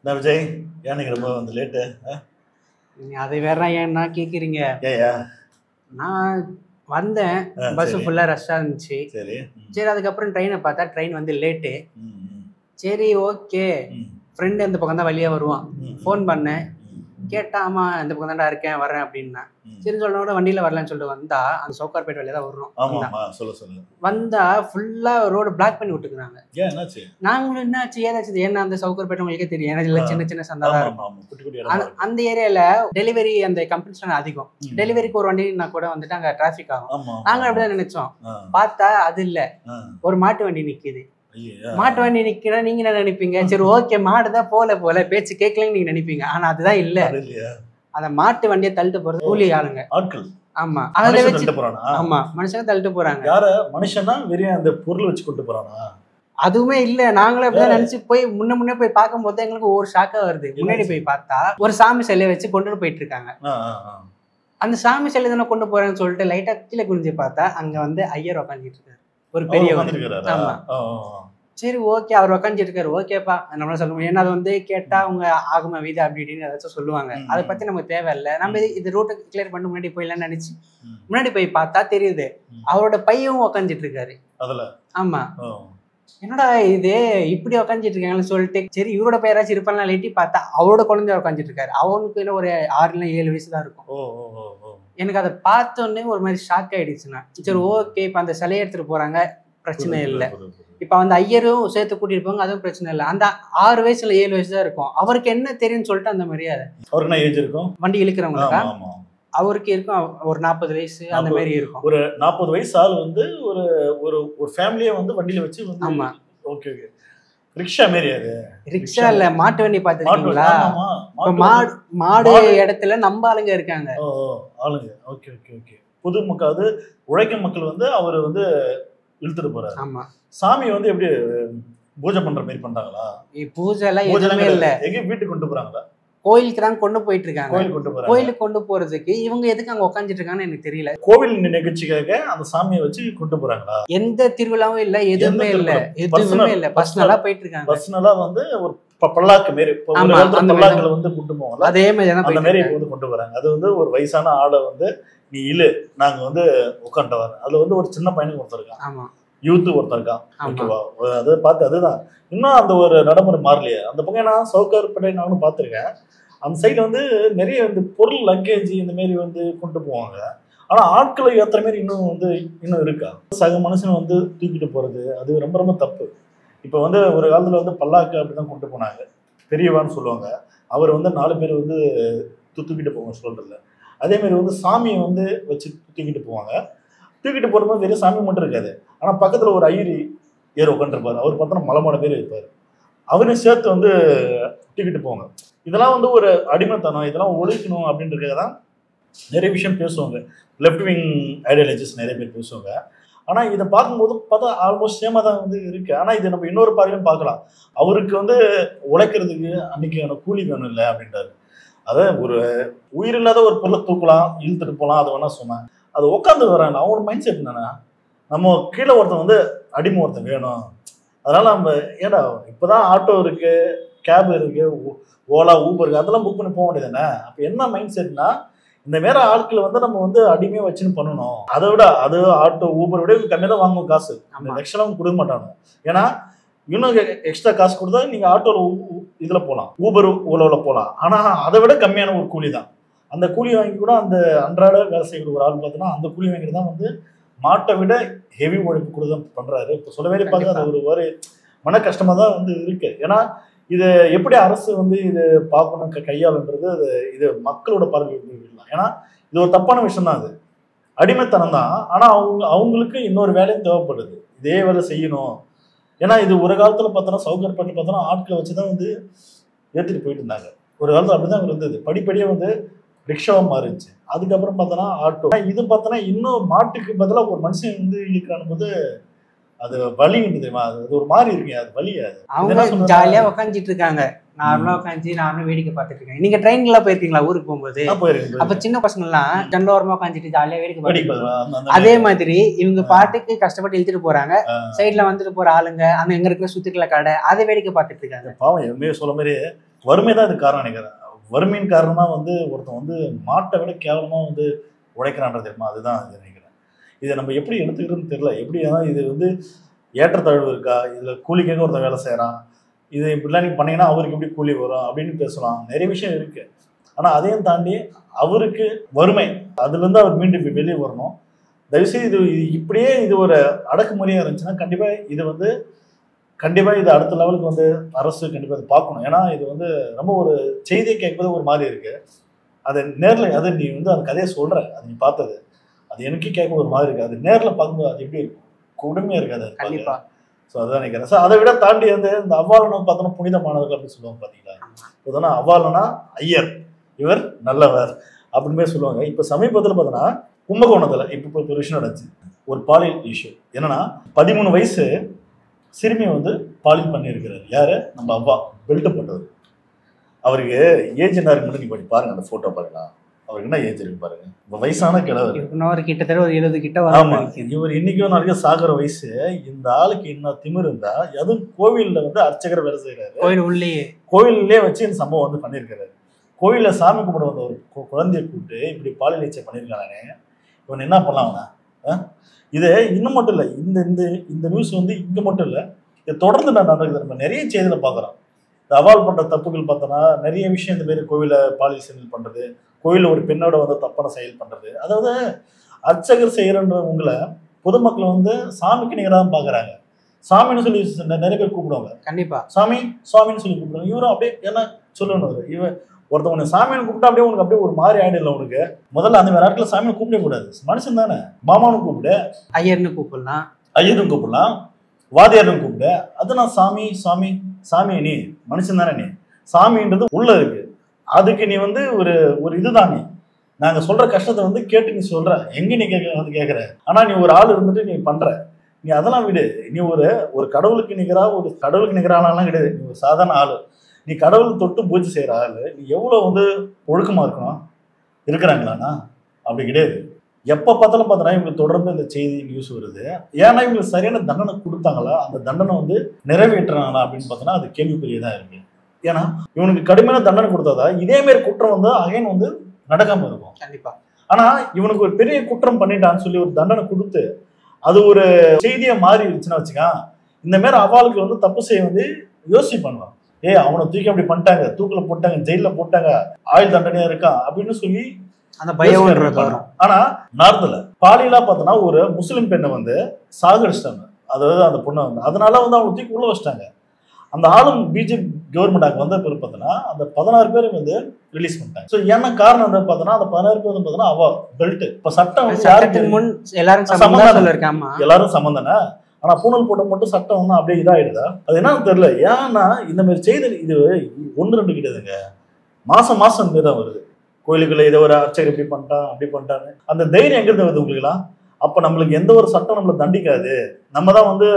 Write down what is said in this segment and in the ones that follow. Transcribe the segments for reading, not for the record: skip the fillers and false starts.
நான் விஜய் ஏன் நீங்க ரொம்ப வந்து லேட்டு? அது வேற ஏன்னா கேக்குறீங்க. ஏயா நான் வந்தேன், பஸ் சரி ஃபுல்லா ரஷ்ஷா இருந்துச்சு. சரி சரி, அதுக்கப்புறம் ட்ரெயினை பார்த்தா ட்ரெயின் வந்து லேட்டு. ம், ம், சரி, ஓகே. ம், ஃப்ரெண்டு அந்த பக்கம் தான் வழியா வருவான். ம், ஃபோன் பண்ணேன், ம், கேட்டா ஆமா இந்த பக்கம் தான்டா இருக்கேன் வரேன் அப்படின்னா. ம். சரி சொல்லனோட வண்டியில வரலான்னு சொல்லிட்டு வந்தா அந்த சவுகார்பேட் வழியா தான் வரணும். ஆமா வந்தா ஆமா சொல்லு சொல்லு. வந்தா ஃபுல்லா ரோடு பிளாக் பண்ணி விட்டுக்கிறாங்க. ஏன் என்னாச்சு? நாங்களும் என்னாச்சு ஏதாச்சு, ஏன்னா அந்த சவுகார்பேட் உங்களுக்கே தெரியும், ஏன்னா இதுல சின்ன சின்ன சந்தா ஆமா தான் ஆமா இருக்கும். ஆமா குட்டி குட்டி இடமா இருக்கு. அந்த ஏரியால டெலிவரி அந்த கம்பெனிஸ்லாம் அதிகம். ம். டெலிவரிக்கு ஒரு வண்டினா கூட வந்துட்டு அங்க டிராஃபிக் ஆகும். ஆமா ஆமா, நாங்க ஆமா. அப்படிதான் நினைச்சோம். ஆ, பார்த்தா அது இல்ல, ஆ. ஒரு மாட்டு வண்டி நிக்குது. ஐயையோ. மாட்டு வண்டி நிக்கிறா, நீங்க என்ன நினைப்பீங்க? சரி ஓகே, மாடுதான் போல பேச்சு கேட்கலன்னு நீங்க நினைப்பீங்க. ஆனா அதுதான் இல்ல. அது இல்லையா? அந்த மாட்டு வண்டியை தள்ளிட்டு போறது கூலி ஆளுங்க. ஆட்கள் ஆமா, அதுல மனுஷன் வச்சு தள்ளிட்டு போறானா? ஆமா மனுஷங்க தள்ளிட்டு போறாங்க. யார மனுஷனா வெறும் அந்த பொருள் வச்சு கொண்டு போறானா? அதுவுமே இல்ல, நாங்களும் அப்படிதான் நினைச்சு போய் முன்ன போய் பார்க்கும் போது எங்களுக்கு ஒரு ஷாக்கா வருது. முன்னாடி போய் பார்த்தா ஒரு சாமி சிலையை வச்சு கொண்டு போயிட்டு இருக்காங்க. ஆ, ஆ, ஆ. அந்த சாமி சிலை தானே கொண்டு போறேன்னு சொல்லிட்டு லைட்டா கீழே குனிஞ்சு பார்த்தா அங்க வந்து ஐயர் உக்காந்துட்டு இருக்காரு, ஒரு அவர் பெரியவர். உட்கார்ந்திருக்காரா? ஆமா. ஆ, ஆ, ஆ. சரி ஓகே, அவர் உக்காந்துட்டு இருக்காரு, ஓகேப்பா நம்மளால சொல்ல முடியும். ஏன்னா அது வந்து கேட்டா அவங்க ஆகும வீடு அப்படி இப்படின்னு ஏதாச்சும் சொல்லுவாங்க. ம், அதை ம். பத்தி நமக்கு தேவையில்லை. நம்ம இது ரூட்டை கிளியர் பண்ணி முன்னாடி போயிடலாம்னு நினைச்சு ம். முன்னாடி போய் பார்த்தா தெரியுது ம். அவரோட பையன் உக்காந்துட்டு இருக்காரு. அதுல ஆமா, ஓ. என்னடா இது இப்படி உக்காந்துட்டு இருக்காங்கன்னு சொல்லிட்டு சரி இவரோட பேராச்சும் இருப்பாங்க லேட்டி பார்த்தா அவரோட குழந்தைய உக்காந்துட்டு இருக்காரு. அவனுக்கு இன்னும் ஒரு 6 7 வயசு தான் இருக்கும். ஓ ஓ ஓ ஓ. எனக்கு அதை பார்த்தோன்னே ஒரு மாதிரி ஷாக் ஆயிடுச்சுன்னா, சரி ஓகே இப்ப அந்த சிலையை எடுத்துட்டு போறாங்க, பிரச்சனை புரியுது, இல்லை. புரியுது, புரியுது. இப்ப அந்த ஐயரும் சேர்த்து கூட்டிட்டு போங்க, அதுவும் பிரச்சனை இல்லை. அந்த 6 வயசுல 7 வயசு தான் இருக்கும். அவருக்கு என்ன தெரியும்னு சொல்லிட்டு அந்த மரியாதை அவருக்கு என்ன ஏஜ் இருக்கும்? வண்டி இழுக்கிறவங்களுக்கா ஆமா ஆமா. அவருக்கு இருக்கும் ஒரு 40 வயசு அந்த மாதிரி இருக்கும். ஒரு 40 வயசு ஆள் வந்து ஒரு ஒரு ஒரு ஃபேமிலியை வந்து வண்டியில வச்சு வந்து. ஆமா. Okay okay. ரிக்ஷா மாரி அது. ரிக்ஷா இல்ல, மாட்டு வண்டி பாத்துருக்கீங்களா? ஆமா, இப்ப மாடு இடத்துல நம்ம ஆளுங்க இருக்காங்க. ஓ ஓ, ஆளுங்க. Okay okay okay. பொதுமக்கள் அது உழைக்கும் மக்கள் வந்து அவர் வந்து இழுத்துட்டு போறாரு. ஆமா, சாமி வந்து எப்படி பூஜை பண்ற மாதிரி பண்றாங்களா? பூஜை எல்லாம் பூஜை எதுவுமே இல்ல, எங்க வீட்டுக்கு கொண்டு போறாங்களா? கோயிலுக்கு தான் கொண்டு போயிட்டு இருக்காங்க. கோயில் கொண்டு போறாங்க. கோயிலுக்கு கொண்டு போறதுக்கு இவங்க எதுக்கு அங்க உட்காந்துட்டு இருக்காங்கன்னு எனக்கு தெரியல. கோவில் நிகழ்ச்சிக்காக அந்த சாமியை வச்சு கொண்டு போறாங்களா? எந்த திருவிழாவும் இல்ல, எதுவுமே இல்ல, எதுவுமே Personal- இல்ல. பர்சனலா போயிட்டு இருக்காங்க. பர்சனலா வந்து ஒரு பல்லாக்கு மாரி ஆமா, அந்த பல்லாக்குல வந்து கொண்டு போவாங்க. அதே மாதிரி தான் அந்த போயிட்டு மாதிரி இருக்காங்க. இப்ப வந்து கொண்டு வராங்க. அது வந்து ஒரு வயசான ஆளை வந்து நீ இழு, நாங்க வந்து உட்காந்துட்டு வரோம். அதுல வந்து ஒரு சின்ன பையனுக்கு ஒருத்தர் இருக்கான், ஆமா யூத்து ஒருத்தர் இருக்கான். ஆமா. ஓகேவா? அதை பார்த்து அதுதான் இன்னும் அந்த ஒரு நடைமுறை மாறலையே. அந்த பக்கம் நான் சவுகார்பேட்டை நானும் பார்த்துருக்கேன். அந்த சைட்ல வந்து நிறைய இந்த பொருள் லக்கேஜ் இந்த மாதிரி வந்து கொண்டு போவாங்க. ஆனா ஆட்களை ஏத்துற மாதிரி இன்னும் இருக்கா? சக மனுஷன் வந்து தூக்கிட்டு போறது அது ரொம்ப ரொம்ப தப்பு. இப்ப வந்து ஒரு காலத்துல வந்து பல்லாக்கு அப்படிதான் கொண்டு போனாங்க, பெரியவான்னு சொல்லுவாங்க. அவர் வந்து 4 பேர் வந்து தூக்கிட்டு போவாங்க சொல்றதுல. அதே மாதிரி வந்து சாமியை வந்து வச்சு தூக்கிட்டு போவாங்க. தூக்கிட்டு போறது வெறும் சாமி மட்டும் இருக்காது. ஆனா பக்கத்துல ஒரு ஐயரி ஏற உட்காந்துருப்பாரு. அவர் பார்த்தோன்னா மலை பேர் இருப்பாரு. அவரையும் சேர்த்து வந்து தூக்கிட்டு போவாங்க. இதெல்லாம் வந்து ஒரு அடிமைத்தனம், இதெல்லாம் ஒழிக்கணும் அப்படின்றதுக்காக தான் நிறைய விஷயம் பேசுவாங்க. லெஃப்ட் விங் ஐடியாலஜிஸ் நிறைய பேர் பேசுவாங்க. ஆனா இதை பார்க்கும்போது பார்த்தா ஆல்மோஸ்ட் சேமா தான் வந்து இருக்கு. ஆனா இது நம்ம இன்னொரு பார்வையும் பார்க்கலாம். அவருக்கு வந்து உழைக்கிறதுக்கு அன்னைக்கான கூலி வேணும் இல்லை அப்படின்றாரு. அதான் ஒரு உயிர் இல்லாத ஒரு பொருளை தூக்கலாம், இழுத்துட்டு போகலாம், அதை வேணா சொன்னேன். அது உட்காந்து வராங்க. அவனோட மைண்ட் செட் என்னன்னா, நம்ம கீழே ஒருத்தன் வந்து அடிமை ஒருத்தன் வேணும். அதனால நம்ம ஏடா இப்பதான் ஆட்டோ இருக்கு, கேப் இருக்கு, ஓலா ஊபர் இருக்கு, அதெல்லாம் புக் பண்ணி போக வேண்டியது தானே. அப்ப என்ன மைண்ட் செட்னா, இந்த வேற ஆட்களை வந்து நம்ம வந்து அடிமையா வச்சுன்னு பண்ணணும். அதை விட அது ஆட்டோ ஊபர் விட கம்மியாக தான் வாங்குவோம் காசு. எக்ஸ்ட்ரா கொடுக்க மாட்டாங்க. ஏன்னா இன்னும் எக்ஸ்ட்ரா காசு கொடுத்தா நீங்க ஆட்டோல இதுல போகலாம், ஊபர் ஓலாவில் போகலாம். ஆனா அதை விட கம்மியான ஒரு கூலி தான். அந்த கூலி வாங்கி கூட அந்த அன்றாட வேலை செய்யக்கூடிய ஒரு ஆள் பார்த்தோன்னா அந்த கூலி வாங்கிட்டு தான் வந்து மாட்டை விட ஹெவி உழைப்பு கூட தான் பண்றாரு. இப்போ சொல்ல வேண்டிய பார்த்து அது ஒரு மன கஷ்டமா தான் வந்து இருக்கு. ஏன்னா இது எப்படி அரசு வந்து இது பார்க்கணும் கையாளுன்றது இது மக்களோட பார்வை விடலாம். ஏன்னா இது ஒரு தப்பான விஷயம் தான். அது அடிமைத்தனம் தான். ஆனா அவங்களுக்கு இன்னொரு வேலையும் தேவைப்படுது, இதே வேலை செய்யணும். ஏன்னா இது ஒரு காலத்துல பார்த்தோன்னா சவுகார்பேட்டை பார்த்தோன்னா ஆட்களை வச்சுதான் வந்து ஏற்றிட்டு போயிட்டு இருந்தாங்க. ஒரு காலத்துல அப்படிதான் இருந்தது. படிப்படியே வந்து ரிக்ஷாவும் மாறிடுச்சு. அதுக்கப்புறம் பார்த்தோன்னா ஆட்டோ. இது பார்த்தோன்னா இன்னும் மாட்டுக்கு பதிலாக ஒரு மனுஷன் வந்து இழுக்கிறான் போது அது வலி தெரியுமா? அது ஒரு மாதிரி இருக்கு. அது வலி. அவங்க ஜாலியா உட்காந்துட்டு இருக்காங்க, நார்மலா உட்காந்து நானும் வேடிக்கை பார்த்துட்டு இருக்கேன். நீங்க ட்ரெயின்ல போயிருக்கீங்களா ஊருக்கு போகும்போது? அப்ப சின்ன பசங்க எல்லாம் ஜன்னோரமா உட்காந்துட்டு ஜாலியா வேடிக்கை பார்த்துட்டு, அதே மாதிரி இவங்க பாட்டுக்கு கஷ்டப்பட்டு இழுத்துட்டு போறாங்க. சைட்ல வந்துட்டு போற ஆளுங்க அங்க எங்க இருக்கிற சுத்திக்கல கடை அதை வேடிக்கை பார்த்துட்டு இருக்காங்க. பாவம் எம்ஏ சொல்ல மாதிரி வறுமை தான் இதுக்கு காரணம் நினைக்கிறேன். வறுமையின் காரணமாக வந்து ஒருத்தன் வந்து மாட்டை விட கேவலமாக வந்து உழைக்கிறான்றது தெரியுமா, அதுதான் இது நினைக்கிறேன். இதை நம்ம எப்படி எடுத்துக்கிறதுன்னு தெரியல. எப்படி இது வந்து ஏற்றத்தாழ்வு இருக்கா, இதில் கூலிக்காக ஒருத்தன் வேலை செய்கிறான், இது இப்படிலாம் நீங்கள் பண்ணீங்கன்னா அவருக்கு எப்படி கூலி வரும் அப்படின்னு பேசலாம். நிறைய விஷயம் இருக்குது. ஆனால் அதையும் தாண்டி அவருக்கு வறுமை, அதுலேருந்து அவர் மீண்டும் வெளியே வரணும். தயவுசெய்து இது இப்படியே இது ஒரு அடக்குமுறையாக இருந்துச்சுன்னா கண்டிப்பாக இது அடுத்த லெவலுக்கு வந்து அரசு கண்டிப்பாக அதை பார்க்கணும். ஏன்னா இது வந்து ரொம்ப ஒரு செய்தியை கேட்பது ஒரு மாதிரி இருக்குது. அதை நேரில் அது நீ வந்து அந்த கதையை சொல்கிற, அது நீ பார்த்தது, அது எனக்கே கேட்க ஒரு மாதிரி இருக்குது. அது நேரில் பார்க்கும்போது அது எப்படி இருக்கும், கொடுமையாக இருக்காது கண்டிப்பாக. ஸோ அதான் நினைக்கிறேன். ஸோ அதை விட தாண்டி வந்து இந்த அவ்வாலனம் பார்த்தோன்னா புனிதமானவர்கள் அப்படின்னு சொல்லுவாங்க பார்த்தீங்களா. இப்போதானே அவ்வாலனா ஐயர், இவர் நல்லவர் அப்படின்னு சொல்லுவாங்க. இப்போ சமீபத்தில் பார்த்தோன்னா கும்பகோணத்தில் இப்போ ஒரு விஷயம் நடந்துச்சு, ஒரு பாலியல் இஷ்யூ. என்னன்னா 13 வயசு சிறுமியை வந்து பாலியல் பண்ணியிருக்கிறார். யாரு? நம்ம அவ்வா, பெல்ட் போட்டவர். அவருக்கு ஏஜ் என்ன இருக்குன்னு நீ பண்ணி பாருங்க, அந்த போட்டோ பாருங்க, அவருக்கு என்ன ஏஜ் இருக்கு பாருங்க. வயசான கிழவர், கிட்டத்தட்ட ஒரு 70 கிட்ட. ஆமா, இவர் இன்னைக்கும் நிறைய சாகர வயசு. இந்த ஆளுக்கு இன்னும் திமிர் இருந்தா, அதுவும் கோவில்ல வந்து அர்ச்சகரை வேலை செய்யறாரு. கோவிலே வச்சு இந்த சம்பவம் வந்து பண்ணியிருக்கிறாரு. கோவில்ல சாமி கும்பிட வந்த ஒரு குழந்தைய கூப்பிட்டு இப்படி பாலியல் இச்சை பண்ணியிருக்கானே, இவன் என்ன பண்ணலாம்னா? இது இன்னும் மட்டும் இல்லை, இந்த நியூஸ் வந்து இங்கே மட்டும் இல்லை, இது தொடர்ந்து நான் நடக்குது. நம்ம நிறைய செய்தியில் பார்க்குறோம். இந்த அவால் பண்ணுற தப்புகள் பார்த்தோன்னா நிறைய விஷயம் இந்த மாரி கோவிலில் பாலியல் செயல் பண்ணுறது, கோவிலில் ஒரு பெண்ணோட வந்து தப்பான செயல் பண்ணுறது. அதாவது அர்ச்சகர் செய்கிறன்றவங்களை பொதுமக்கள் வந்து சாமிக்கு நிகராக தான் பார்க்குறாங்க. சாமின்னு சொல்லி நிறைய பேர் கூப்பிடுவாங்க. கண்டிப்பாக சாமின்னு சொல்லி கூப்பிடுவாங்க. இவரும் அப்படியே என்ன சொல்லணும், இவன் ஒருத்தவங்க சாமியை கூப்பிட்டா அப்படியே உனக்கு அப்படியே ஒரு மாதிரி ஆயிடல. உனக்கு முதல்ல அந்த மாதிரி இடத்துல சாமியை கூப்பிடவே கூடாது. மனுஷன் தானே, மாமானு கூப்பிடு, ஐயர்னு கூப்பிடலாம், வாதியார்னு கூப்பிடு. அது நான் சாமி நீ மனுஷன் தானே, நீ சாமின்றது உள்ள இருக்கு. அதுக்கு நீ வந்து ஒரு இதுதான், நீ நாங்க சொல்ற கஷ்டத்தை வந்து கேட்டு நீ சொல்ற, எங்க நீ கேட்கற. ஆனா நீ ஒரு ஆள் இருந்துட்டு நீ பண்ற, நீ அதெல்லாம் விடு. நீ ஒரு கடவுளுக்கு நிகரானாலாம் கிடையாது. நீ ஒரு சாதாரண ஆளு, நீ கடவுள் தொட்டு பூஜை செய்கிற ஆள், நீ எவ்வளோ வந்து ஒழுக்கமாக இருக்கணும். இருக்கிறாங்களாண்ணா? அப்படி கிடையாது. எப்போ பார்த்தாலும் பார்த்தோன்னா இவங்களுக்கு தொடர்ந்து இந்த செய்தி நியூஸ் வருது. ஏன்னா இவங்களுக்கு சரியான தண்டனை கொடுத்தாங்களா, அந்த தண்டனை வந்து நிறைவேற்றுறாங்களா அப்படின்னு பார்த்தோன்னா அது கேள்விக்குரியதாக இருக்கு. ஏன்னா இவனுக்கு கடுமையான தண்டனை கொடுத்தாதா இதேமாரி குற்றம் வந்து அகைன் வந்து நடக்காமல் இருக்கும். கண்டிப்பாக. ஆனால் இவனுக்கு ஒரு பெரிய குற்றம் பண்ணிட்டான்னு சொல்லி ஒரு தண்டனை கொடுத்து அது ஒரு செய்தியாக மாறிடுச்சுன்னா வச்சுக்கா, இந்த மாதிரி அவாளுக்கு வந்து தப்பு செய்ய வந்து யோசிச்சு பண்ணுவான். அவனை தூக்கி அப்படி பண்ணிட்டாங்க, தூக்கில போட்டாங்க, ஜெயில போட்டாங்க, ஆயுள் தண்டனையா இருக்கான் அப்படின்னு சொல்லி அந்த பயம். ஆனா நார்த்ல பாலியலா பார்த்தோன்னா ஒரு முஸ்லிம் பெண்ணை வந்து சாகடிச்சிட்டாங்க. அதாவது அந்த பொண்ணை வந்து அதனால வந்து அவங்க தூக்கி உள்ள வச்சிட்டாங்க. அந்த ஆளும் பிஜேபி கவர்மெண்ட் வந்த பேர் பார்த்தோன்னா அந்த 16 பேர் வந்து ரிலீஸ் பண்ணிட்டாங்க. ஸோ என்ன காரணம் வந்து பார்த்தோன்னா அந்த 16 பேர் வந்து பார்த்தோன்னா அவ பெல்ட். இப்போ சட்டம் வந்து எல்லாரும் சம்மந்தனா, ஆனா பூனல் போட்ட மட்டும் சட்டம் ஒன்றும் அப்படியே இதாகிடுதா? அது என்னன்னு தெரியல. ஏன்னா இந்த மாதிரி செய்தி இது 1-2 கிடையாதுங்க, மாசம் தான் வருது. கோயிலுக்குள்ள இதை ஒரு அர்ச்சகர் இப்படி பண்ணிட்டான் அப்படி பண்ணிட்டான்னு அந்த தைரியம் எங்கிருந்து வருது உங்களுக்குலாம்? அப்போ நம்மளுக்கு எந்த ஒரு சட்டம் நம்மளை தண்டிக்காது. நம்ம தான் வந்து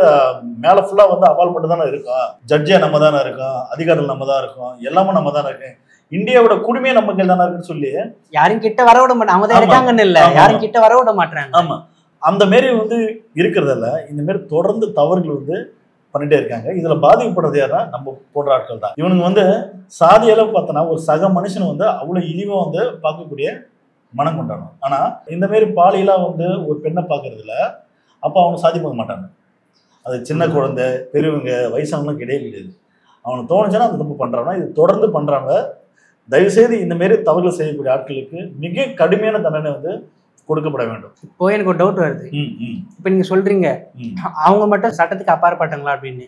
மேலே ஃபுல்லாக வந்து அவால் மட்டும் தானே இருக்கோம், ஜட்ஜியா நம்ம தானே இருக்கோம், அதிகாரிகள் நம்ம தான் இருக்கோம், எல்லாமே நம்ம தானே இருக்கோம், இந்தியாவோட குடிமையே நம்ம கையில் தானே இருக்குன்னு சொல்லி யாரும் கிட்ட வர விட மாட்டாங்க. அவங்க இருக்காங்கன்னு இல்லை, யாரும் கிட்ட வர விட மாட்டாங்க. ஆமா, அந்த மாரி வந்து இருக்கிறதால இந்த மாதிரி தொடர்ந்து தவறுகள் வந்து பண்ணிட்டே இருக்காங்க. இதுல பாதிக்கப்படுறது யாரா? நம்ம போன்ற ஆட்கள் தான். இவனுங்க வந்து சாதி அளவு பார்த்தோன்னா ஒரு சக மனுஷனை வந்து அவ்வளவு இழிவா வந்து பார்க்கக்கூடிய மனம் கொண்டாடணும். ஆனா இந்த மாதிரி பாலியலா வந்து ஒரு பெண்ணை பார்க்கறதுல அப்ப அவங்க சாதி பார்க்க மாட்டாங்க. அது சின்ன குழந்தை, பெரியவங்க, வயசானவங்களும் கிடையாது. அவனுக்கு தோணுச்சுன்னா அந்த தப்பு பண்றாங்கன்னா இது தொடர்ந்து பண்றாங்க. தயவுசெய்து இந்த மாதிரி தவறுகள் செய்யக்கூடிய ஆட்களுக்கு மிக கடுமையான தண்டனை வந்து கொடுக்கப்பட வேண்டும். இப்போ எனக்கு ஒரு டவுட் வருது. இப்ப நீங்க சொல்றீங்க அவங்க மட்டும் சட்டத்துக்கு அப்பாற்பட்டங்களா அப்படின்னு.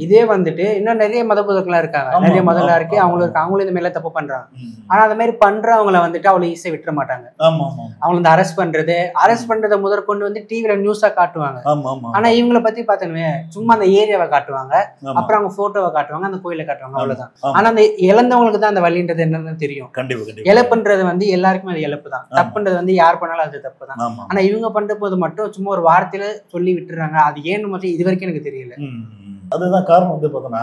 இதே வந்துட்டு இன்னும் நிறைய மதபோதர்களா இருக்காங்க, நிறைய மதங்களா இருக்கு, அவங்களும் இந்த மாதிரி தப்பு பண்றாங்க. ஆனா அந்த மாதிரி பண்றவங்களை வந்துட்டு அவ்வளவு ஈஸியா விட்டுற மாட்டாங்க. அவங்களை வந்து அரெஸ்ட் பண்றதை முதற்கொண்டு வந்து டிவில நியூஸா காட்டுவாங்க. ஆனா இவங்களை பத்தி பார்த்தோமே சும்மா அந்த ஏரியாவை காட்டுவாங்க, அப்புறம் அவங்க போட்டோவை காட்டுவாங்க, அந்த கோயிலை காட்டுவாங்க, அவ்வளவுதான். ஆனா அந்த இழந்தவங்களுக்கு தான் அந்த வழின்றது என்னன்னு தெரியும். இழப்புன்றது வந்து எல்லாருக்குமே அது இழப்பு தான். தப்புன்றது வந்து யார் பண்ணாலும் அது தப்புதான். ஆனா இவங்க பண்ற போது மட்டும் சும்மா ஒரு வார்த்தையில சொல்லி விட்டுறாங்க. அது ஏன்னு மட்டும் இது வரைக்கும் எனக்கு தெரியல. அதுதான் காரணம் வந்து பார்த்தோன்னா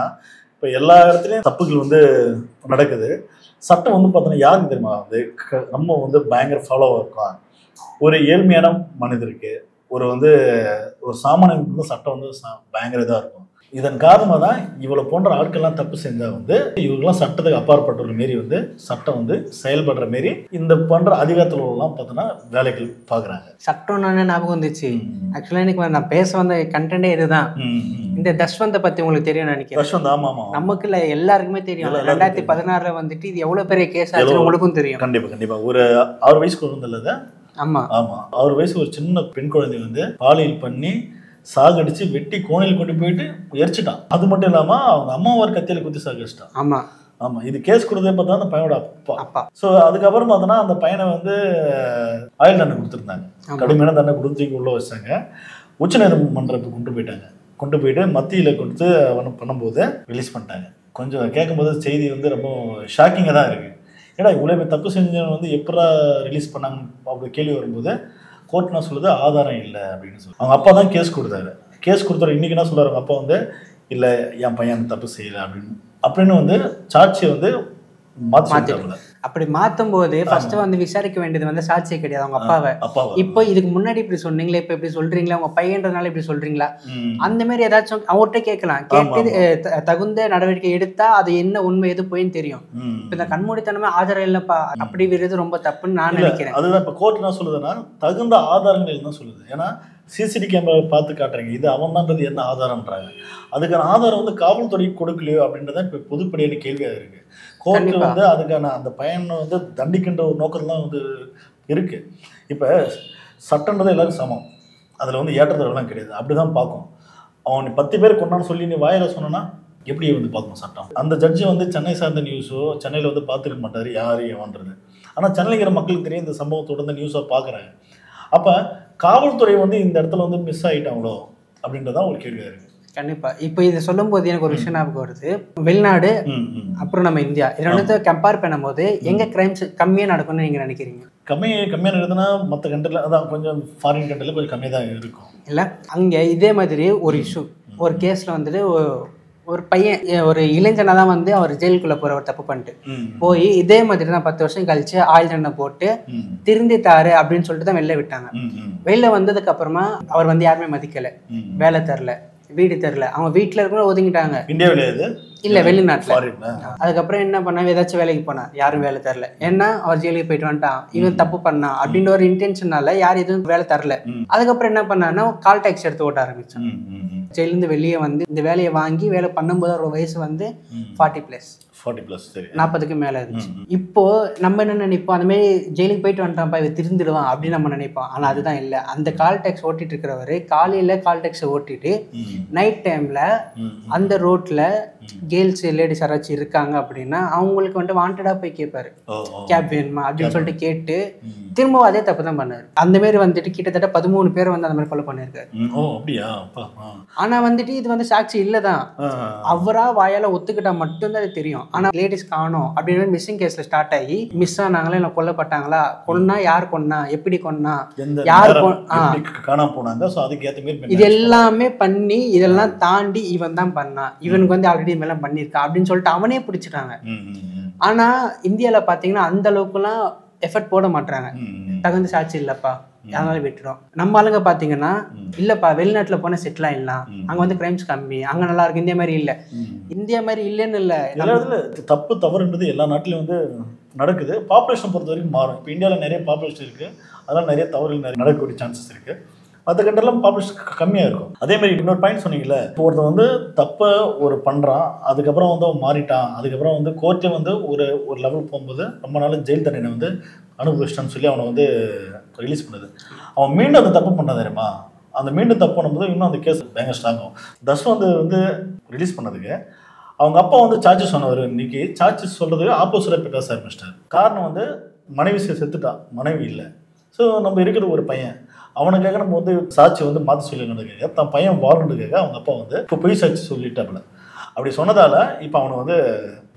இப்ப எல்லா இடத்துலயும் தப்புகள் வந்து நடக்குது. சட்டம் வந்து பார்த்தோன்னா யாருக்கு தெரியுமா வந்து நம்ம வந்து பயங்கர ஃபாலோவா இருக்கும். ஒரு ஏழ்மையான மனிதருக்கு ஒரு சாமானியனுக்கு வந்து சட்டம் வந்து பயங்கர இதா இருக்கும். இதன் காரணமாக தான் இவ்வளோ போன்ற ஆட்கள்லாம் தப்பு செஞ்சால் வந்து இவங்கெல்லாம் சட்டத்துக்கு அப்பாற்பட்ட மாரி வந்து சட்டம் வந்து செயல்படுற மாரி இந்த போன்ற அதிகாரத்தில் எல்லாம் பார்த்தோன்னா வேலைகள் பார்க்குறாங்க. சட்டம் நானே ஞாபகம் வந்துச்சு. ஆக்சுவலாக எனக்கு நான் பேச வந்த கண்டென்ட்டே இதுதான். இந்த தஷ்வந்தை பற்றி உங்களுக்கு தெரியும் நினைக்கிறேன். தஷ்வந்த் ஆமாம் நமக்கு இல்லை எல்லாருக்குமே தெரியும். 2016 வந்துட்டு இது எவ்வளோ பெரிய கேஸ் ஆச்சு உங்களுக்கும் தெரியும். கண்டிப்பாக ஒரு 6 வயசு குழந்தை இல்லை. ஆமாம் 6 வயசு ஒரு சின்ன பெண் குழந்தை வந்து பாலியல் பண்ணி சாகடிச்சு வெட்டி கோணையில் கொண்டு போயிட்டு எரிச்சிட்டான். அது மட்டும் இல்லாமல் அவங்க அம்மா ஒரு கத்தியில குத்தி சாகடிச்சிட்டான். ஆமாம் இது கேஸ் கொடுத்தே பார்த்தா அந்த பையனோட அப்பா. ஸோ அதுக்கப்புறம் பார்த்தோன்னா அந்த பையனை வந்து ஆயுள் தண்டனை கொடுத்துருந்தாங்க. கடுமையான தண்டனை கொடுத்து உள்ள வச்சாங்க. உச்சநீதிமன்றத்துக்கு கொண்டு போயிட்டு மத்தியில் கொடுத்து பண்ணும்போது ரிலீஸ் பண்ணிட்டாங்க. கொஞ்சம் கேட்கும்போது செய்தி வந்து ரொம்ப ஷாக்கிங்காக தான் இருக்குது. ஏன்னா இவ்வளோ தப்பு செஞ்சவங்க வந்து எப்படா ரிலீஸ் பண்ணாங்க அப்படி கேள்வி வரும்போது கோர்ட் என்ன சொல்லுது, ஆதாரம் இல்லை அப்படின்னு சொல்லி. அவங்க அப்பா தான் கேஸ் கொடுத்தாரு. கேஸ் கொடுத்தாரு. இன்றைக்கி என்ன சொல்கிறார் அவங்க அப்பா வந்து, இல்லை என் பையன் தப்பு செய்யலை அப்படின்னு வந்து சாட்சியை வந்து மாற்றிட்டாங்க. அப்படி மாற்றும் போது ஃபர்ஸ்ட் வந்து விசாரிக்க வேண்டியது வந்து சாட்சியே கிடையாது, அவங்க அப்பாவை. இப்போ இதுக்கு முன்னாடி இப்படி சொன்னீங்களே, இப்போ இப்படி சொல்றீங்களா, உங்க பையன்றதுனால இப்படி சொல்றீங்களா, அந்த மாதிரி ஏதாச்சும் அவர்கிட்ட கேட்கலாம். கேட்டு தகுந்த நடவடிக்கை எடுத்தா அது என்ன உண்மை எது போயின்னு தெரியும். இப்போ இந்த கண்மூடித்தனமே ஆதாரம் இல்லப்பா அப்படி விடுறது ரொம்ப தப்புன்னு நான் நினைக்கிறேன். அதுதான் இப்போ கோர்ட் என்ன சொல்லுதுன்னா தகுந்த ஆதாரங்கள் தான் சொல்லுது. ஏன்னா சிசிடி கேமரா பார்த்து காட்டுறீங்க, இது அவன் தான்றது என்ன ஆதாரம்ன்றாங்க. அதுக்கான ஆதாரம் வந்து காவல்துறை கொடுக்கலையோ அப்படின்றத இப்போ பொதுப்படியான கேள்வியாக இருக்குது. கோர்ட்டு வந்து அதுக்கான அந்த பையனை வந்து தண்டிக்கின்ற ஒரு நோக்கம் தான் வந்து இருக்குது. இப்போ சட்டன்றது எல்லாரும் சமம், அதில் வந்து ஏற்றதெல்லாம் கிடையாது. அப்படி தான் பார்க்கும். அவன் 10 பேர் கொண்டான்னு சொல்லி நீ வாயில சொன்னா எப்படி வந்து பார்க்கணும் சட்டம். அந்த ஜட்ஜி வந்து சென்னை சார்ந்த நியூஸோ சென்னையில் வந்து பார்த்துக்க மாட்டார் யார் எவன்றது. ஆனால் சென்னைங்கிற மக்களுக்கு தெரியும் இந்த சம்பவத்தோட இந்த நியூஸை பார்க்குறாங்க. அப்போ காவல்துறை வந்து இந்த இடத்துல வந்து மிஸ் ஆகிட்டாங்களோ அப்படின்றதான் ஒரு கேள்வியாக இருக்குது. கண்டிப்பாக. இப்போ இதை சொல்லும் போது எனக்கு ஒரு விஷயம் ஞாபகம் வருது. வெளிநாடு அப்புறம் நம்ம இந்தியா இது ரெண்டு கம்பேர் பண்ணும்போது எங்கே கிரைம்ஸ் கம்மியாக நடக்கும்னு நீங்கள் நினைக்கிறீங்க? கம்மியாக நடக்குதுன்னா மற்ற கண்ட்ரியில் அதான் கொஞ்சம் ஃபாரின் கண்ட்ரியில் கொஞ்சம் கம்மியாக தான் இருக்கும் இல்லை. அங்கே இதே மாதிரி ஒரு இஷ்யூ ஒரு கேஸில் வந்துட்டு ஒரு பையன் ஒரு இளைஞனாக தான் வந்து அவர் ஜெயிலுக்குள்ளே போகிற ஒரு தப்பு பண்ணிட்டு போய் இதே மாதிரி தான் 10 வருஷம் கழிச்சு ஆயுள் தண்டனை போட்டு திருந்திட்டாரு அப்படின்னு சொல்லிட்டு தான் வெளில விட்டாங்க. வெளில வந்ததுக்கு அப்புறமா அவர் வந்து யாருமே மதிக்கலை, வேலை தரல, வீடு தரல, அவங்க வீட்டில் இருக்கிற ஒதுங்கிட்டாங்க. இந்தியாவில இல்லை வெளிநாட்டில். அதுக்கப்புறம் என்ன பண்ணா, ஏதாச்சும் வேலைக்கு போனா யாரும் வேலை தரல. ஏன்னா அவர் ஜெயிலுக்கு போயிட்டு வந்துட்டான், இவன் தப்பு பண்ணான் அப்படின்ற ஒரு இன்டென்ஷனால யாரும் எதுவும் வேலை தரல. அதுக்கப்புறம் என்ன பண்ணான்னா கால் டாக்ஸ் எடுத்து ஓட்ட ஆரம்பிச்சான். ஜெயிலிருந்து வெளியே வந்து இந்த வேலையை வாங்கி வேலை பண்ணும்போது அவரோட வயசு வந்து 40+40க்கு மேலே இருந்துச்சு. இப்போ நம்ம என்ன நினைப்போம், அந்த மாதிரி ஜெயிலுக்கு போயிட்டு வந்துட்டான்ப்பா இவன் திருந்துடுவான் அப்படின்னு நம்ம நினைப்போம். ஆனால் அதுதான் இல்லை. அந்த கால் டாக்ஸ் ஓட்டிட்டு இருக்கிறவர் காலையில் கால் டாக்ஸை ஓட்டிட்டு நைட் டைம்ல அந்த ரோட்ல கேர்ள்ஸ் லேடிஸ் யாராச்சும் இருக்காங்க அப்படின்னா அவங்களுக்கு வந்துட்டு வாண்டடா போய் கேட்பாரு, கேப் வேணுமா அப்படின்னு சொல்லிட்டு கேட்டு திரும்பவும் அதே தப்பு தான் பண்ணாரு. அந்த மாதிரி வந்துட்டு கிட்டத்தட்ட 13 பேர் வந்து அந்த மாதிரி கொலை பண்ணிருக்காரு. ஆனா வந்துட்டு இது வந்து சாட்சி இல்லதான், அவரா வாயால ஒத்துக்கிட்டா மட்டும்தான் அது தெரியும். ஆனா லேடிஸ் காணோம் அப்படின்னு மிஸ்ஸிங் கேஸ்ல ஸ்டார்ட் ஆகி மிஸ் ஆனாங்களா இல்லை கொல்லப்பட்டாங்களா, கொன்னா யார் கொன்னா, எப்படி கொன்னா, யார் காணாம போனாங்க, இது எல்லாமே பண்ணி இதெல்லாம் தாண்டி இவன் தான் பண்ணா, இவனுக்கு வந்து ஆல்ரெடி இதெல்லாம் பண்ணியிருக்கான் அப்படின்னு சொல்லிட்டு அவனே பிடிச்சிட்டாங்க. ஆனா இந்தியால பாத்தீங்கன்னா அந்த அளவுக்குலாம் எஃபர்ட் போட மாட்டாங்க. தகுந்த சாட்சி இல்லப்பா அதனால விட்டுடும். நம்ம ஆளுங்க பாத்தீங்கன்னா இல்லப்பா வெளிநாட்டுல போன செட்டில் ஆயிடலாம், அங்க வந்து கிரைம்ஸ் கம்மி, அங்க நல்லா இருக்கு, இந்தியா மாதிரி இல்ல, இந்தியா மாதிரி இல்லைன்னு இல்ல, தப்பு தவறுன்றது எல்லா நாட்டிலும் வந்து நடக்குது. பாப்புலேஷன் பொறுத்த வரைக்கும் மாறும். இப்போ இந்தியாவில் நிறைய பாப்புலேஷன் இருக்கு, அதனால நிறைய தவறுகள் நிறைய நடக்கக்கூடிய சான்சஸ் இருக்கு. மற்ற கண்ட்ரிலாம் பாப்புலேஷன் கம்மியாக இருக்கும். அதே மாதிரி இன்னொரு பாயிண்ட் சொன்னீங்கல்ல, இப்போ ஒருத்தன் வந்து தப்பை பண்ணுறான், அதுக்கப்புறம் வந்து அவன் மாறிட்டான், அதுக்கப்புறம் வந்து கோர்ட்டே வந்து ஒரு லெவல் போகும்போது ரொம்ப நாள் ஜெயில் தண்டனை வந்து அனுபவிச்சிட்டான்னு சொல்லி அவனை வந்து ரிலீஸ் பண்ணுது. அவன் மீண்டும் அந்த தப்பு பண்ண தெரியுமா, அந்த மீண்டும் தப்பு பண்ணும்போது இன்னும் அந்த கேஸ் பயங்கர ஸ்ட்ராங் ஆகும். தஸ்வந்த் வந்து ரிலீஸ் பண்ணதுக்கு அவங்க அப்பா வந்து சார்ஜஸ் சொன்னவர். இன்னைக்கு சார்ஜஸ் சொல்கிறதுக்கு ஆப்போசிட்டாக பேச ஆரம்பிச்சிட்டார். காரணம் வந்து மனைவி செத்துட்டான், மனைவி இல்லை. ஸோ நம்ம இருக்கிற ஒரு பையன் அவனுக்காக நம்ம வந்து சாட்சி வந்து மாற்றி சொல்லணுன்றதுக்காக தன் பையன் வாழணுக்காக அவங்க அப்பா வந்து இப்போ பொய் சாட்சி சொல்லிட்டாப்புல. அப்படி சொன்னதால் இப்போ அவனை வந்து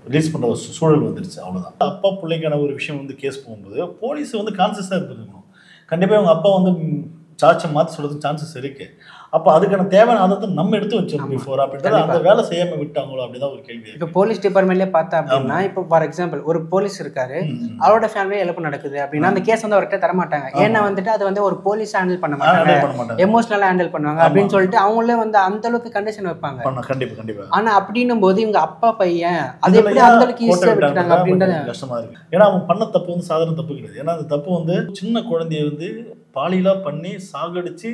ரிலீஸ் பண்ணுற ஒரு சூழல் வந்துருச்சு. அவ்வளோதான். அப்பா பிள்ளைக்கான ஒரு விஷயம் வந்து கேஸ் போகும்போது போலீஸ் வந்து கான்சியஸாக இருந்துருக்கணும். கண்டிப்பாக அவங்க அப்பா வந்து சார்ஜை மாற்றி சொல்றதுக்கு சான்சஸ் இருக்கு. அப்போ அதுக்கான தேவையான ஆதாரத்தை நம்ம எடுத்து வச்சிருக்கோம் பிஃபோர் அப்படின்றது அந்த வேலை செய்யாம விட்டாங்களோ அப்படிதான் ஒரு கேள்வி. இப்போ போலீஸ் டிபார்ட்மெண்ட்லேயே பார்த்தா அப்படின்னா, இப்போ ஃபார் எக்ஸாம்பிள் ஒரு போலீஸ் இருக்காரு, அவரோட ஃபேமிலியே இழப்பு நடக்குது அப்படின்னா அந்த கேஸ் வந்து அவர்கிட்ட தரமாட்டாங்க. ஏன்னா வந்துட்டு அது வந்து ஒரு போலீஸ் ஹேண்டில் பண்ண மாட்டாங்க, எமோஷனலா ஹேண்டில் பண்ணுவாங்க அப்படின்னு சொல்லிட்டு அவங்களே வந்து அந்த அளவுக்கு கண்டிஷன் வைப்பாங்க. கண்டிப்பா கண்டிப்பா. ஆனா அப்படின்னும் போது இவங்க அப்பா பையன் அது எப்படி அந்த அளவுக்கு ஈஸியா விட்டுட்டாங்க அப்படின்றது கஷ்டமா இருக்கு. ஏன்னா அவன் பண்ண தப்பு வந்து சாதாரண தப்பு கிடையாது. ஏன்னா அந்த தப்பு வந்து சின்ன குழந்தைய வந்து பாலியலா பண்ணி சாகடிச்சு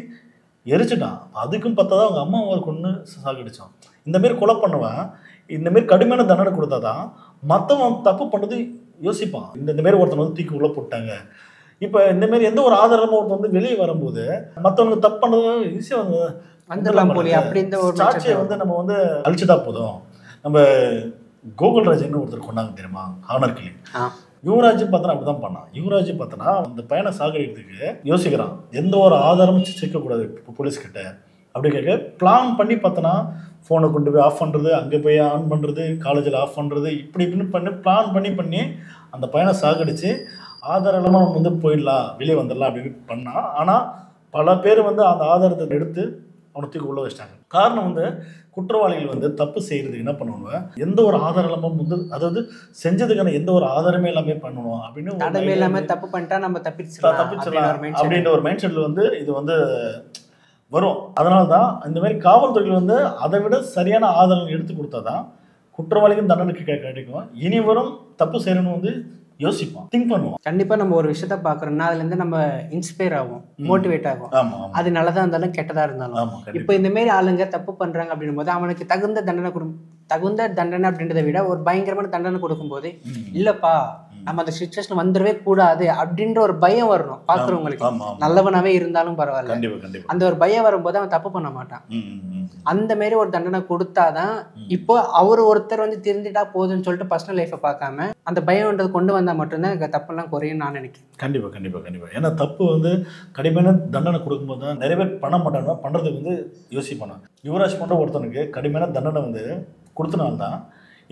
எரிச்சுட்டான். அதுக்கும் பார்த்தா அவங்க அம்மா ஒரு கொண்டு சாகடிச்சான். இந்த மாதிரி கொலை பண்ணுவான். இந்த மாதிரி கடுமையான தண்டனை கொடுத்தாதான் மற்றவன் தப்பு பண்ணது யோசிப்பான். இந்த மாதிரி ஒருத்தன் வந்து தூக்கி உள்ள போட்டாங்க. இப்போ இந்த மாதிரி எந்த ஒரு ஆதாரமும் ஒருத்தன் வந்து வெளியே வரும்போது மற்றவங்க தப்பு பண்ணது ஈஸியாக வந்துடலாம் போலி. அப்படி இந்த ஒரு சாட்சியை வந்து நம்ம வந்து அழிச்சுட்டா போதும். நம்ம கோகுல் ராஜ்னு ஒருத்தர் கொண்டாங்க தெரியுமா, ஆனர் கிளி. யுவராஜ் பார்த்தனா அப்படிதான் பண்ணான். யுவராஜ் பார்த்தனா அந்த பையனை சாகடிக்கிறதுக்கு யோசிக்கிறான். எந்த ஒரு ஆதாரமும் சேர்க்கக்கூடாது போலீஸ்கிட்ட அப்படி கேட்க பிளான் பண்ணி பார்த்தனா ஃபோனை கொண்டு போய் ஆஃப் பண்ணுறது, அங்கே போய் ஆன் பண்ணுறது, காலேஜில் ஆஃப் பண்ணுறது, இப்படி இப்படின்னு பண்ணி பிளான் பண்ணி அந்த பையனை சாகடிச்சு ஆதாரமாக நம்ம வந்து போயிடலாம், வெளியே வந்துடலாம் அப்படின்னு பண்ணான். ஆனால் பல பேர் வந்து அந்த ஆதாரத்தை எடுத்து அவனை தூக்கி உள்ள வச்சிட்டாங்க. காரணம் வந்து குற்றவாளிகள் வந்து தப்பு செய்யறதுக்கு என்ன பண்ணுவாங்க, எந்த ஒரு ஆதாரமும் வந்து அதாவது செஞ்சதுக்கான எந்த ஒரு ஆதாரமே எல்லாமே பண்ணணும் அப்படின்னு தப்பு பண்ணிட்டா நம்ம தப்பிச்சிடலாம் அப்படின்ற ஒரு மைண்ட் செட்ல வந்து இது வந்து வரும். அதனால தான் இந்த மாதிரி காவல்துறைகள் வந்து அதை விட சரியான ஆதாரங்கள் எடுத்து கொடுத்தாதான் குற்றவாளிக்கும் தண்டனைக்கு கிடைக்கும். இனி வரும் தப்பு செய்யறன்னு வந்து யோசிப்போம், திங்க் பண்ணுவோம். கண்டிப்பா நம்ம ஒரு விஷயத்த பாக்குறோம்னா அதுல இருந்து நம்ம இன்ஸ்பயர் ஆகும், மோட்டிவேட் ஆகும். அது நல்லதா இருந்தாலும் கெட்டதா இருந்தாலும். இப்போ இந்த மாதிரி ஆளுங்க தப்பு பண்றாங்க அப்படின்னும் போது அவனுக்கு தகுந்த தண்டனை அப்படின்றத விட ஒரு பயங்கரமான தண்டனை கொடுக்கும்போது இல்லப்பா நம்ம அந்த சிச்சுவேஷன் வந்துடவே கூடாது அப்படின்ற ஒரு பயம் வரணும் பாக்குறவங்களுக்கு. நல்லவனாவே இருந்தாலும் பரவாயில்ல, அந்த ஒரு பயம் வரும்போது அவன் தப்பு பண்ண மாட்டான். அந்த மாதிரி ஒரு தண்டனை கொடுத்தாதான் இப்போ ஒருத்தர் வந்து திருந்திட்டா போதுன்னு சொல்லிட்டு பர்சனல் லைஃபை பார்க்காம அந்த பயம்ன்றது கொண்டு வந்தா மட்டும்தான் தப்பெல்லாம் குறையும் நான் நினைக்கிறேன். கண்டிப்பா. ஏன்னா தப்பு வந்து கடுமையான தண்டனை கொடுக்கும்போது தான் நிறைய பேர் பண்ண மாட்டாங்க, பண்றதுக்கு வந்து யோசிப்பாங்க. யுவராஜ் பண்ற ஒருத்தனுக்கு கடுமையான தண்டனை வந்து கொடுத்தனால்தான்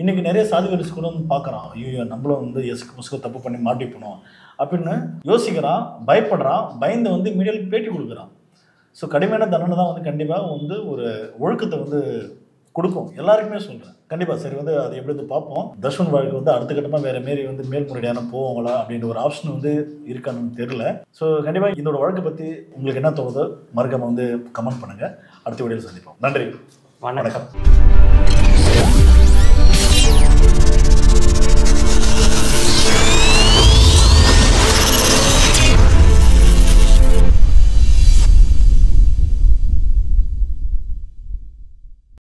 இன்னைக்கு நிறைய சாதி வரிசை கூட வந்து பார்க்குறான். ஐயோ நம்மளும் வந்து முசுக்க தப்பு பண்ணி மாட்டிப்போனோம் அப்படின்னு யோசிக்கிறான், பயப்படுறான், பயந்து வந்து மீடியாவுக்கு பேட்டி கொடுக்குறான். ஸோ கடுமையான தண்டனை தான் வந்து கண்டிப்பாக வந்து ஒரு ஒழுக்கத்தை வந்து கொடுக்கும், எல்லாருக்குமே சொல்கிறேன். கண்டிப்பாக சரி வந்து அதை எப்படி வந்து பார்ப்போம். தர்ஷன் வாழ்க்கை வந்து அடுத்த கட்டமாக வேறு மாரி வந்து மேல்முறையான போவாங்களா அப்படின்ற ஒரு ஆப்ஷன் வந்து இருக்கான்னு தெரியல. ஸோ கண்டிப்பாக இதோட வழக்கை பற்றி உங்களுக்கு என்ன தோணுதோ மறக்காம வந்து கமெண்ட் பண்ணுங்கள். அடுத்த வீடியோவில் சந்திப்போம். நன்றி, வணக்கம்.